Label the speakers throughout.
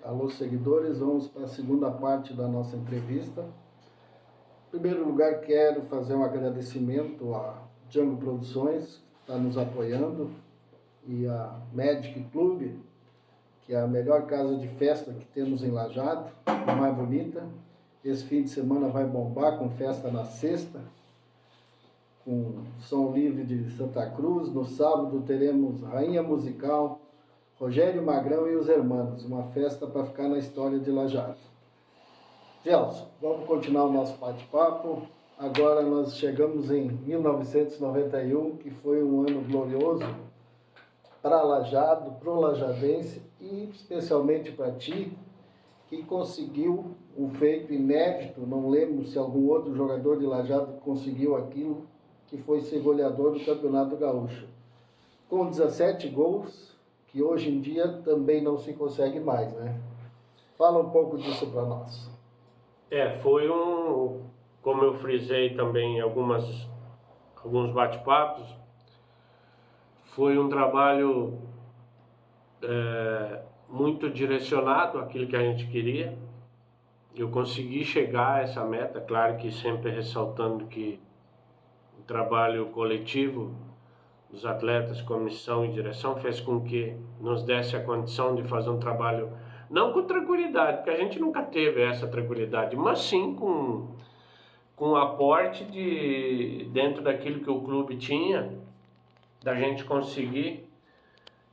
Speaker 1: Alô, seguidores, vamos para a segunda parte da nossa entrevista. Em primeiro lugar, quero fazer um agradecimento à Django Produções, que está nos apoiando, e a Magic Club, que é a melhor casa de festa que temos em Lajeado, a mais bonita. Esse fim de semana vai bombar com festa na sexta, com som livre de Santa Cruz. No sábado teremos Rainha Musical, Rogério Magrão e os Hermanos, uma festa para ficar na história de Lajeado. Gelson, vamos continuar o nosso bate-papo. Agora nós chegamos em 1991, que foi um ano glorioso para Lajeado, para o lajadense e especialmente para ti, que conseguiu um feito inédito. Não lembro se algum outro jogador de Lajeado conseguiu aquilo, que foi ser goleador do Campeonato Gaúcho, com 17 gols, que hoje em dia também não se consegue mais, né? Fala um pouco disso para nós.
Speaker 2: Foi como eu frisei também em alguns bate-papos, foi um trabalho muito direcionado àquilo que a gente queria. Eu consegui chegar a essa meta, claro que sempre ressaltando que o trabalho coletivo dos atletas, comissão e direção fez com que nos desse a condição de fazer um trabalho não com tranquilidade, porque a gente nunca teve essa tranquilidade, mas sim com o aporte dentro daquilo que o clube tinha, da gente conseguir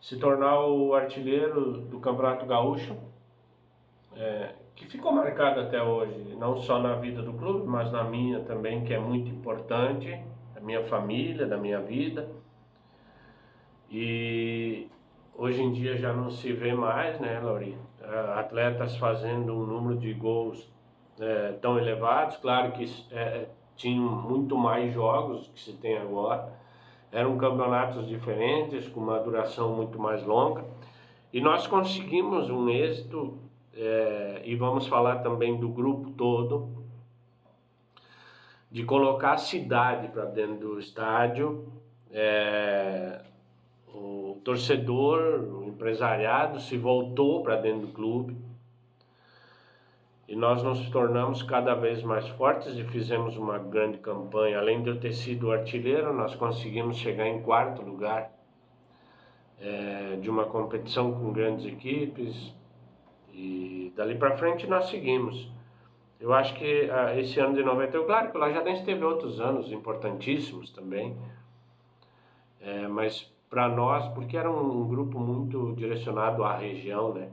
Speaker 2: se tornar o artilheiro do Campeonato Gaúcho, que ficou marcado até hoje, não só na vida do clube, mas na minha também, que é muito importante, da minha família, da minha vida. E hoje em dia já não se vê mais, né, Lauri? Atletas fazendo um número de gols tão elevados. Claro que tinham muito mais jogos que se tem agora. Eram campeonatos diferentes, com uma duração muito mais longa. E nós conseguimos um êxito, e vamos falar também do grupo todo, de colocar a cidade para dentro do estádio. O torcedor, o empresariado se voltou para dentro do clube e nós nos tornamos cada vez mais fortes e fizemos uma grande campanha. Além de eu ter sido artilheiro, nós conseguimos chegar em 4º lugar de uma competição com grandes equipes, e dali para frente nós seguimos. Eu acho que esse ano de 91, claro que o Lajadense teve outros anos importantíssimos também, mas para nós, porque era um grupo muito direcionado à região, né?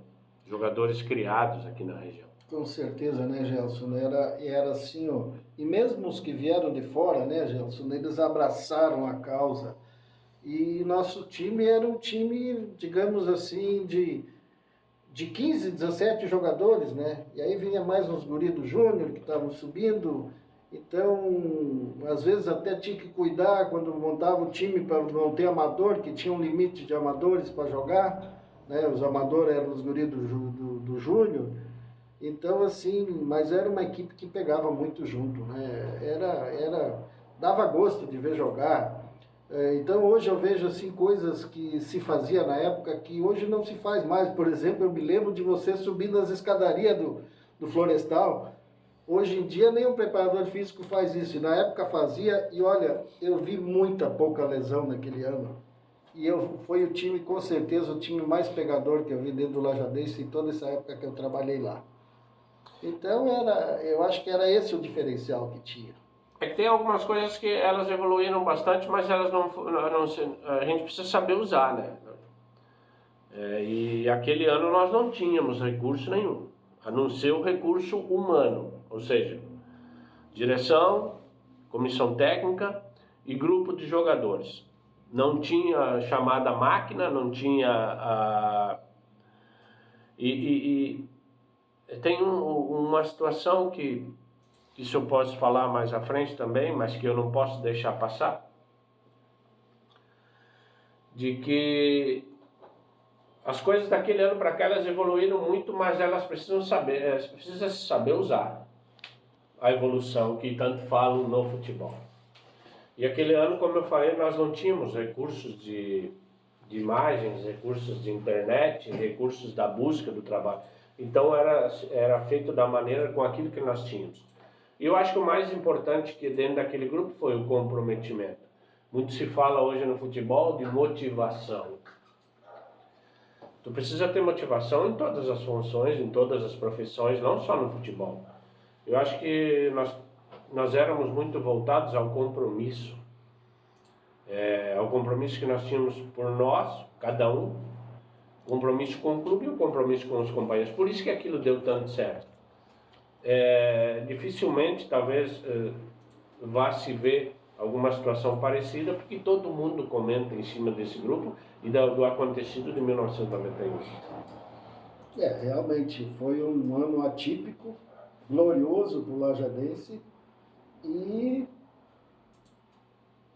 Speaker 2: Jogadores criados aqui na região.
Speaker 1: Com certeza, né, Gelson? Era assim, ó. E mesmo os que vieram de fora, né, Gelson, eles abraçaram a causa. E nosso time era um time, digamos assim, de 15, 17 jogadores, né? E aí vinha mais uns guri do Júnior que estavam subindo. Então, às vezes até tinha que cuidar quando montava o time para não ter amador, que tinha um limite de amadores para jogar, né? Os amadores eram os guris do Júnior. Então, assim, mas era uma equipe que pegava muito junto, né? Dava gosto de ver jogar. Então, hoje eu vejo, assim, coisas que se fazia na época que hoje não se faz mais. Por exemplo, eu me lembro de você subindo as escadarias do Florestal. Hoje em dia nem o preparador físico faz isso, e na época fazia, e olha, eu vi pouca lesão naquele ano. E foi o time, com certeza, o time mais pegador que eu vi dentro do Lajadense em toda essa época que eu trabalhei lá. Então eu acho que era esse o diferencial que tinha.
Speaker 2: É que tem algumas coisas que elas evoluíram bastante, mas elas a gente precisa saber usar, né? E aquele ano nós não tínhamos recurso nenhum, a não ser o recurso humano, ou seja, direção, comissão técnica e grupo de jogadores. Não tinha chamada máquina, não tinha tem uma situação que isso eu posso falar mais à frente também, mas que eu não posso deixar passar, de que as coisas daquele ano para cá elas evoluíram muito, mas elas precisam saber usar a evolução que tanto falam no futebol. E aquele ano, como eu falei, nós não tínhamos recursos de imagens, recursos de internet, recursos da busca do trabalho. Então era feito da maneira com aquilo que nós tínhamos. E eu acho que o mais importante que dentro daquele grupo foi o comprometimento. Muito se fala hoje no futebol de motivação. Tu precisa ter motivação em todas as funções, em todas as profissões, não só no futebol. Eu acho que nós éramos muito voltados ao compromisso. Ao compromisso que nós tínhamos por nós, cada um, compromisso com o clube e o compromisso com os companheiros. Por isso que aquilo deu tanto certo. Dificilmente, talvez, vá se ver alguma situação parecida, porque todo mundo comenta em cima desse grupo e do acontecido de 1991.
Speaker 1: Realmente foi um ano atípico, glorioso para o Lajadense, e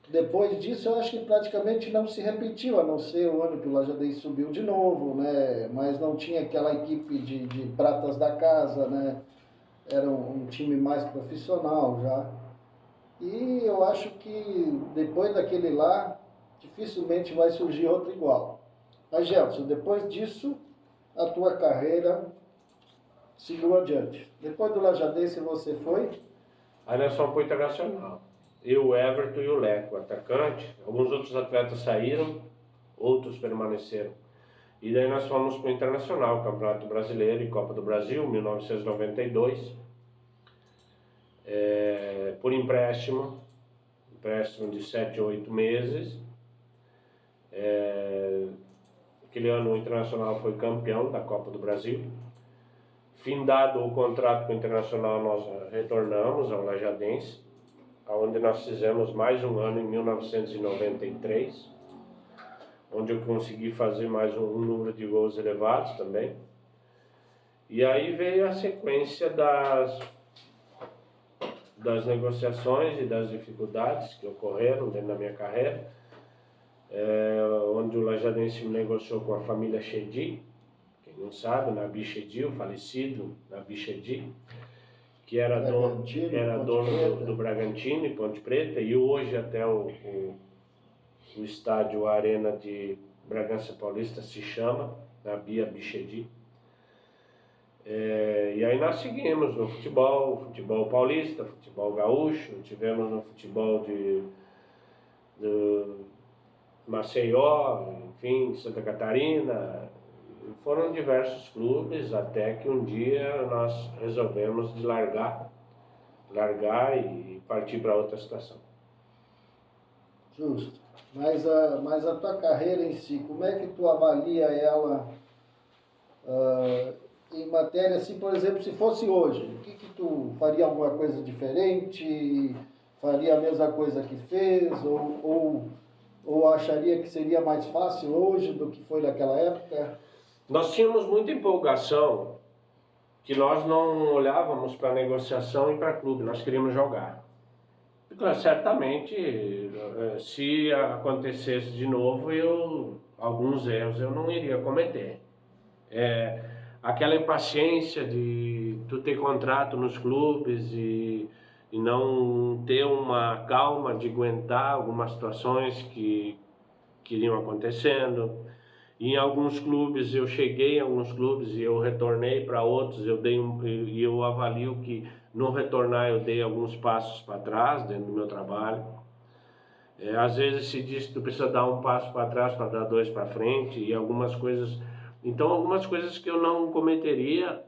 Speaker 1: depois disso eu acho que praticamente não se repetiu, a não ser o ano que o Lajadense subiu de novo, né? Mas não tinha aquela equipe de pratas da casa, né? Era um time mais profissional já. E eu acho que depois daquele lá, dificilmente vai surgir outro igual. Mas, Gelson, depois disso, a tua carreira seguiu adiante. Depois do Lajadense você foi?
Speaker 2: Aí nós fomos para o Internacional. Eu, o Everton e o Leco, atacante. Alguns outros atletas saíram, outros permaneceram. E daí nós fomos para o Internacional, Campeonato Brasileiro e Copa do Brasil, 1992. Por empréstimo de 7 ou 8 meses. Aquele ano o Internacional foi campeão da Copa do Brasil. Findado o contrato com o Internacional, nós retornamos ao Lajadense, onde nós fizemos mais um ano em 1993, onde eu consegui fazer mais um número de gols elevados também. E aí veio a sequência das negociações e das dificuldades que ocorreram dentro da minha carreira, onde o Lajadense negociou com a família Chedi, quem não sabe, Nabi Chedi, o falecido Nabi Chedi, que era dono do Bragantino e Ponte Preta, e hoje até o estádio a Arena de Bragança Paulista se chama Nabi Chedi. E aí nós seguimos no futebol paulista, futebol gaúcho, tivemos no futebol de Maceió, enfim, Santa Catarina. Foram diversos clubes até que um dia nós resolvemos de largar e partir para outra situação.
Speaker 1: Justo. Mas a tua carreira em si, como é que tu avalia ela em matéria, assim, por exemplo, se fosse hoje, o que tu faria alguma coisa diferente? Faria a mesma coisa que fez? Ou acharia que seria mais fácil hoje do que foi naquela época?
Speaker 2: Nós tínhamos muita empolgação, que nós não olhávamos para negociação e para clube, nós queríamos jogar. Porque, certamente, se acontecesse de novo, alguns erros eu não iria cometer. Aquela impaciência de tu ter contrato nos clubes e não ter uma calma de aguentar algumas situações que iriam acontecendo. Em alguns clubes, eu cheguei em alguns clubes e eu retornei para outros, e eu avalio que no retornar eu dei alguns passos para trás dentro do meu trabalho. Às vezes se diz que tu precisa dar um passo para trás para dar 2 para frente, e algumas coisas que eu não cometeria,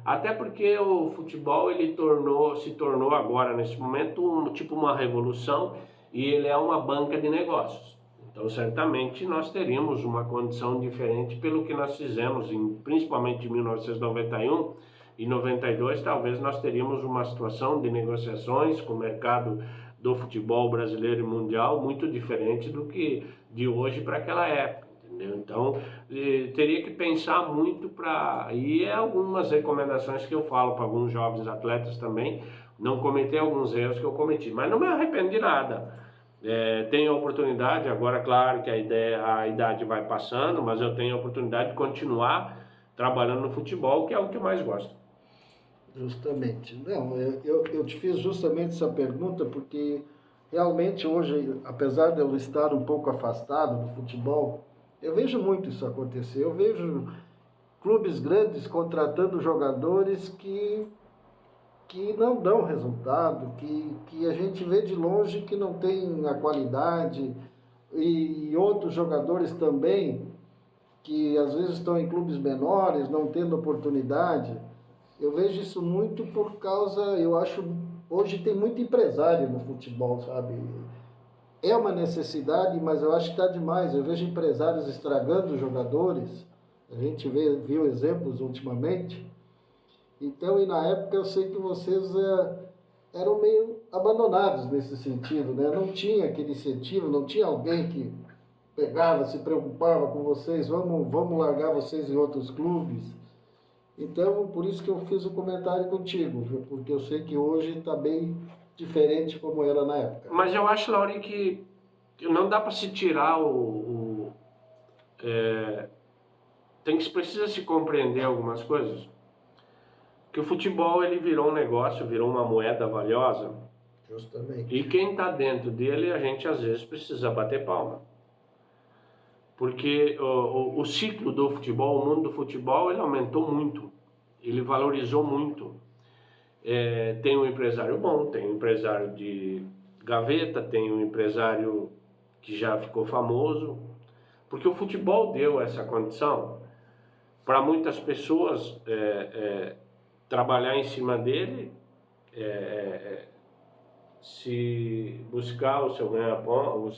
Speaker 2: até porque o futebol ele se tornou agora, nesse momento, tipo uma revolução, e ele é uma banca de negócios. Então, certamente, nós teríamos uma condição diferente pelo que nós fizemos, principalmente em 1991 e 92, talvez nós teríamos uma situação de negociações com o mercado do futebol brasileiro e mundial muito diferente do que de hoje para aquela época, entendeu? Então, teria que pensar muito e algumas recomendações que eu falo para alguns jovens atletas também, não cometer alguns erros que eu cometi, mas não me arrependo de nada. Tenho a oportunidade, agora claro que a idade vai passando, mas eu tenho a oportunidade de continuar trabalhando no futebol, que é o que eu mais gosto.
Speaker 1: Justamente. Não, eu te fiz justamente essa pergunta porque realmente hoje, apesar de eu estar um pouco afastado do futebol, eu vejo muito isso acontecer. Eu vejo clubes grandes contratando jogadores que não dão resultado, que a gente vê de longe que não tem a qualidade, e outros jogadores também, que às vezes estão em clubes menores, não tendo oportunidade. Eu vejo isso muito por causa, eu acho, hoje tem muito empresário no futebol, sabe? É uma necessidade, mas eu acho que está demais. Eu vejo empresários estragando jogadores, a gente viu exemplos ultimamente. Então, e na época eu sei que vocês eram meio abandonados nesse sentido, né? Não tinha aquele incentivo, não tinha alguém que pegava, se preocupava com vocês, vamos largar vocês em outros clubes. Então, por isso que eu fiz o comentário contigo, viu? Porque eu sei que hoje está bem diferente como era na época.
Speaker 2: Mas eu acho, Lauri, que não dá para se tirar precisa se compreender algumas coisas. Que o futebol ele virou um negócio, virou uma moeda valiosa.
Speaker 1: Justamente.
Speaker 2: E quem está dentro dele, a gente às vezes precisa bater palma. Porque o ciclo do futebol, o mundo do futebol, ele aumentou muito. Ele valorizou muito. Tem um empresário bom, tem um empresário de gaveta, tem um empresário que já ficou famoso. Porque o futebol deu essa condição para muitas pessoas trabalhar em cima dele, se buscar o seu ganha-pão,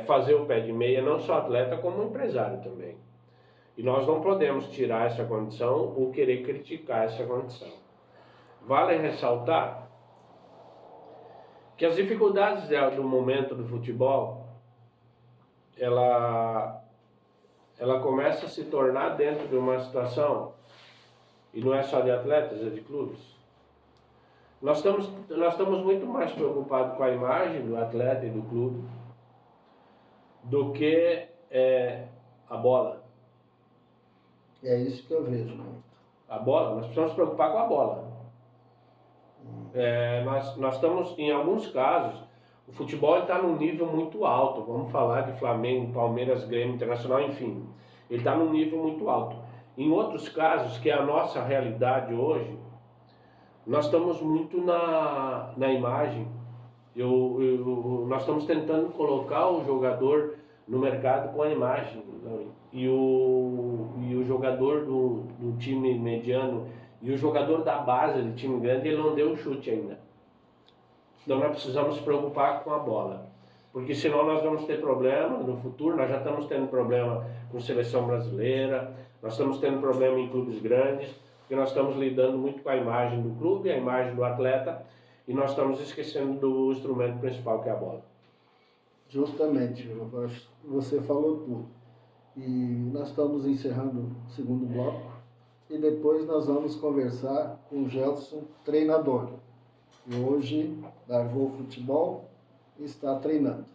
Speaker 2: fazer o pé de meia, não só atleta, como empresário também. E nós não podemos tirar essa condição ou querer criticar essa condição. Vale ressaltar que as dificuldades do momento do futebol, ela começa a se tornar dentro de uma situação, e não é só de atletas, é de clubes. Nós estamos muito mais preocupados com a imagem do atleta e do clube do que a bola.
Speaker 1: É isso que eu vejo, né?
Speaker 2: A bola, nós precisamos nos preocupar com a bola. Nós estamos, em alguns casos, o futebol está num nível muito alto. Vamos falar de Flamengo, Palmeiras, Grêmio, Internacional, enfim. Ele está num nível muito alto. Em outros casos, que é a nossa realidade hoje, nós estamos muito na imagem. Nós estamos tentando colocar o jogador no mercado com a imagem. E o jogador do time mediano e o jogador da base do time grande, ele não deu um chute ainda. Então nós precisamos nos preocupar com a bola. Porque senão nós vamos ter problema no futuro. Nós já estamos tendo problema com a seleção brasileira, nós estamos tendo problema em clubes grandes, porque nós estamos lidando muito com a imagem do clube, a imagem do atleta, e nós estamos esquecendo do instrumento principal, que é a bola.
Speaker 1: Justamente, você falou tudo. E nós estamos encerrando o segundo bloco, e depois nós vamos conversar com o Gelson, treinador, que hoje largou o futebol e está treinando.